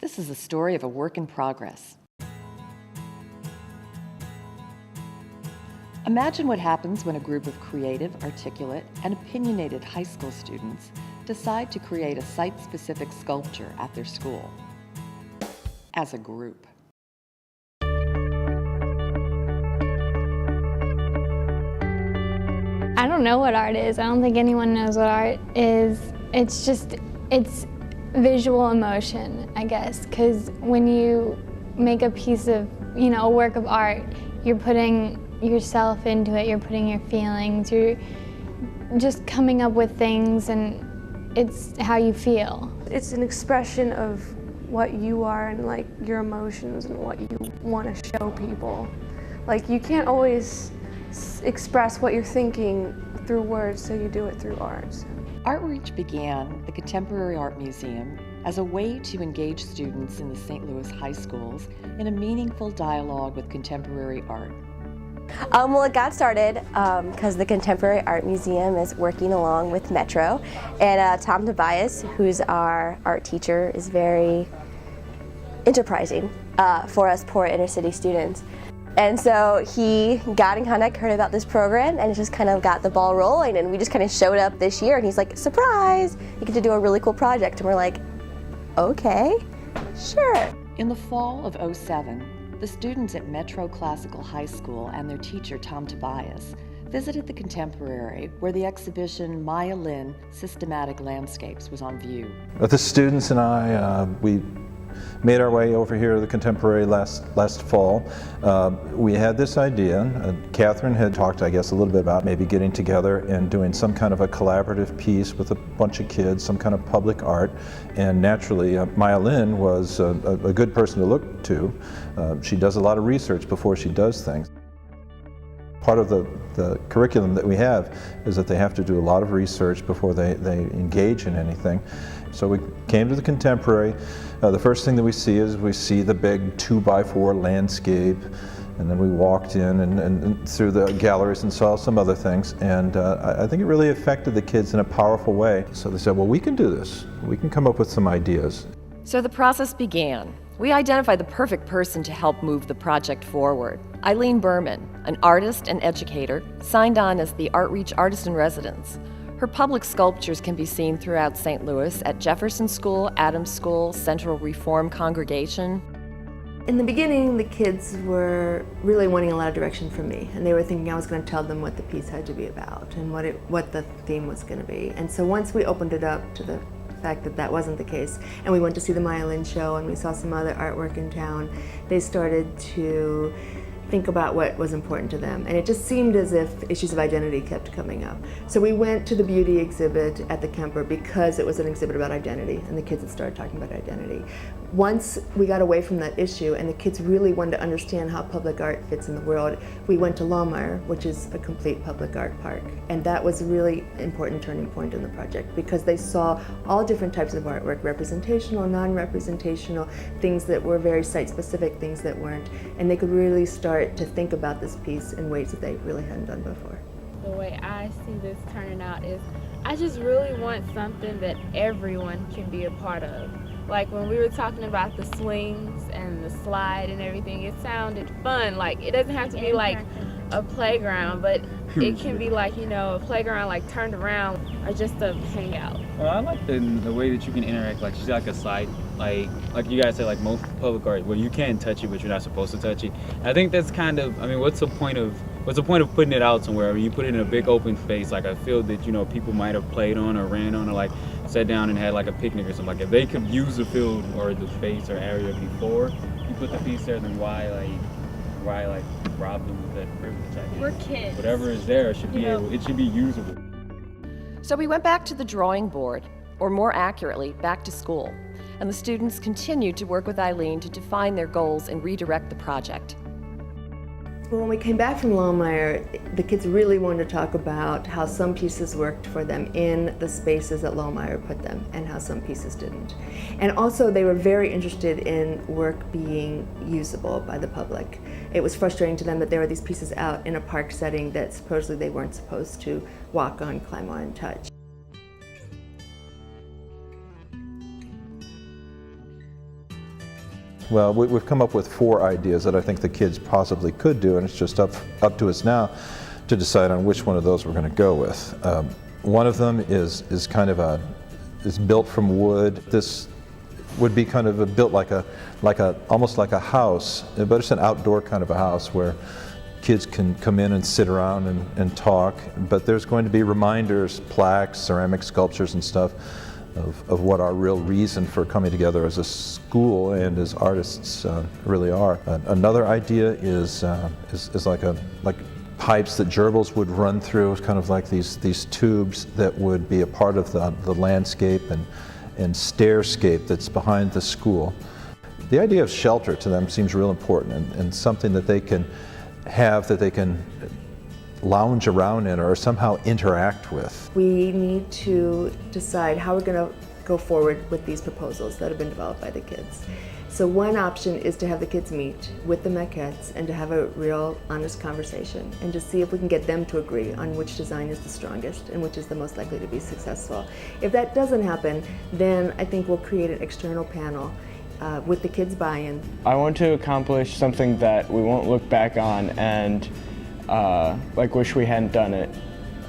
This is the story of a work in progress. Imagine what happens when a group of creative, articulate, and opinionated high school students decide to create a site-specific sculpture at their school. As a group. I don't know what art is. I don't think anyone knows what art is. It's visual emotion, I guess, because when you make a piece of, a work of art, you're putting yourself into it, you're putting your feelings, you're just coming up with things, and it's how you feel. It's an expression of what you are and like your emotions and what you want to show people. Like you can't always express what you're thinking through words, so you do it through art. ArtReach began the Contemporary Art Museum as a way to engage students in the St. Louis high schools in a meaningful dialogue with contemporary art. Well, it got started because the Contemporary Art Museum is working along with Metro, and Tom Tobias, who's our art teacher, is very enterprising for us poor inner city students. And so he got in contact, heard about this program, and just kind of got the ball rolling, and we just kind of showed up this year, and he's like, surprise, you get to do a really cool project. And we're like, okay, sure. In the fall of '07, the students at Metro Classical High School and their teacher, Tom Tobias, visited the Contemporary, where the exhibition llene, Systematic Landscapes was on view. The students and I, we made our way over here to the Contemporary last fall. We had this idea. Kathryn had talked, I guess, a little bit about maybe getting together and doing some kind of a collaborative piece with a bunch of kids, some kind of public art. And naturally, llene was a good person to look to. She does a lot of research before she does things. Part of the curriculum that we have is that they have to do a lot of research before they engage in anything. So we came to the Contemporary. The first thing that we see the big 2x4 landscape, and then we walked in and through the galleries and saw some other things, and I think it really affected the kids in a powerful way. So they said, well, we can do this. We can come up with some ideas. So the process began. We identified the perfect person to help move the project forward. Berman, an artist and educator, signed on as the ArtReach Artist in Residence. Her public sculptures can be seen throughout St. Louis at Jefferson School, Adams School, Central Reform Congregation. In the beginning, the kids were really wanting a lot of direction from me, and they were thinking I was going to tell them what the piece had to be about and what the theme was going to be. And so once we opened it up to the fact that that wasn't the case, and we went to see the llene show and we saw some other artwork in town, they started to think about what was important to them. And it just seemed as if issues of identity kept coming up. So we went to the beauty exhibit at the Kemper because it was an exhibit about identity, and the kids had started talking about identity. Once we got away from that issue and the kids really wanted to understand how public art fits in the world, we went to Lohmeyer, which is a complete public art park. And that was a really important turning point in the project because they saw all different types of artwork, representational, non-representational, things that were very site-specific, things that weren't. And they could really start to think about this piece in ways that they really hadn't done before. The way I see this turning out is I just really want something that everyone can be a part of. Like when we were talking about the swings and the slide and everything, it sounded fun. Like it doesn't have to be like a playground, but it can be like, a playground like turned around or just a hangout. Well, I like the way that you can interact, like she's like a slide, like you guys say, like most public art, where you can touch it, but you're not supposed to touch it. I think that's kind of, what's the point of putting it out somewhere? When you put it in a big open space, like I feel that, people might have played on or ran on or like sat down and had like a picnic or something. Like if they could use the field or the space or area before you put the piece there, then why rob them of that privilege? I guess. We're kids. Whatever is there, it should be usable. So we went back to the drawing board, or more accurately, back to school, and the students continued to work with llene to define their goals and redirect the project. When we came back from Lohmeyer, the kids really wanted to talk about how some pieces worked for them in the spaces that Lohmeyer put them and how some pieces didn't. And also they were very interested in work being usable by the public. It was frustrating to them that there were these pieces out in a park setting that supposedly they weren't supposed to walk on, climb on, and touch. Well, we've come up with 4 ideas that I think the kids possibly could do, and it's just up to us now to decide on which one of those we're going to go with. One of them is kind of is built from wood. This would be kind of built almost like a house, but it's an outdoor kind of a house where kids can come in and sit around and talk. But there's going to be reminders, plaques, ceramic sculptures and stuff of what our real reason for coming together as a school and as artists really are. Another idea is like pipes that gerbils would run through, kind of like these tubes that would be a part of the landscape and stairscape that's behind the school. The idea of shelter to them seems real important, and something that they can have, that they can lounge around in or somehow interact with. We need to decide how we're going to go forward with these proposals that have been developed by the kids. So one option is to have the kids meet with the maquettes and to have a real honest conversation and to see if we can get them to agree on which design is the strongest and which is the most likely to be successful. If that doesn't happen, then I think we'll create an external panel with the kids' buy-in. I want to accomplish something that we won't look back on and wish we hadn't done it,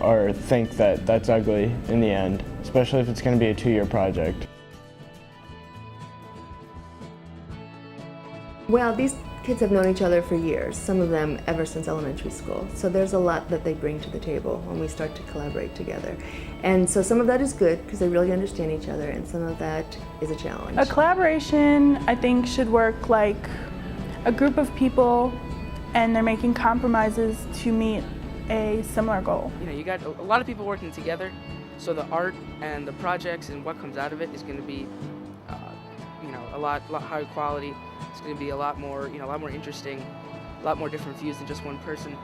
or think that that's ugly in the end, especially if it's going to be a 2-year project. Well, these kids have known each other for years, some of them ever since elementary school. So there's a lot that they bring to the table when we start to collaborate together. And so some of that is good because they really understand each other, and some of that is a challenge. A collaboration, I think, should work like a group of people and they're making compromises to meet a similar goal. You got a lot of people working together, so the art and the projects and what comes out of it is going to be, a lot higher quality. It's going to be a lot more interesting, a lot more different views than just one person.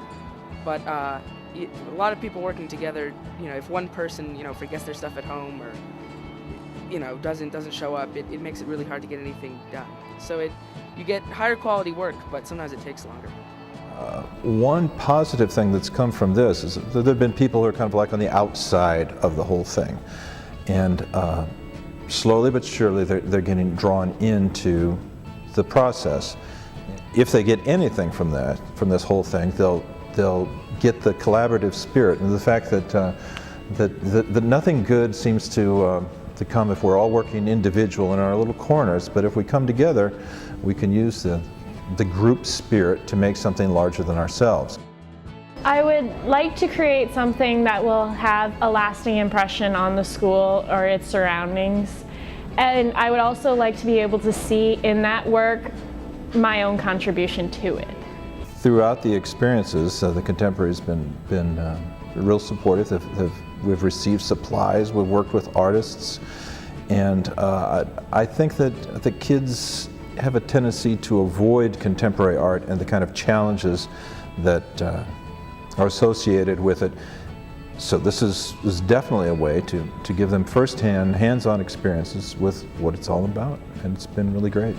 But a lot of people working together, if one person, forgets their stuff at home or, doesn't show up, it makes it really hard to get anything done. So you get higher quality work, but sometimes it takes longer. One positive thing that's come from this is that there have been people who are kind of like on the outside of the whole thing. And slowly but surely they're getting drawn into the process. If they get anything from this whole thing, they'll get the collaborative spirit and the fact that nothing good seems to come if we're all working individual in our little corners, but if we come together, we can use the group spirit to make something larger than ourselves. I would like to create something that will have a lasting impression on the school or its surroundings. And I would also like to be able to see in that work my own contribution to it. Throughout the experiences, the Contemporary's been real supportive. We've received supplies, we've worked with artists, and I think that the kids have a tendency to avoid contemporary art and the kind of challenges that are associated with it. So this is definitely a way to give them firsthand, hands-on experiences with what it's all about, and it's been really great.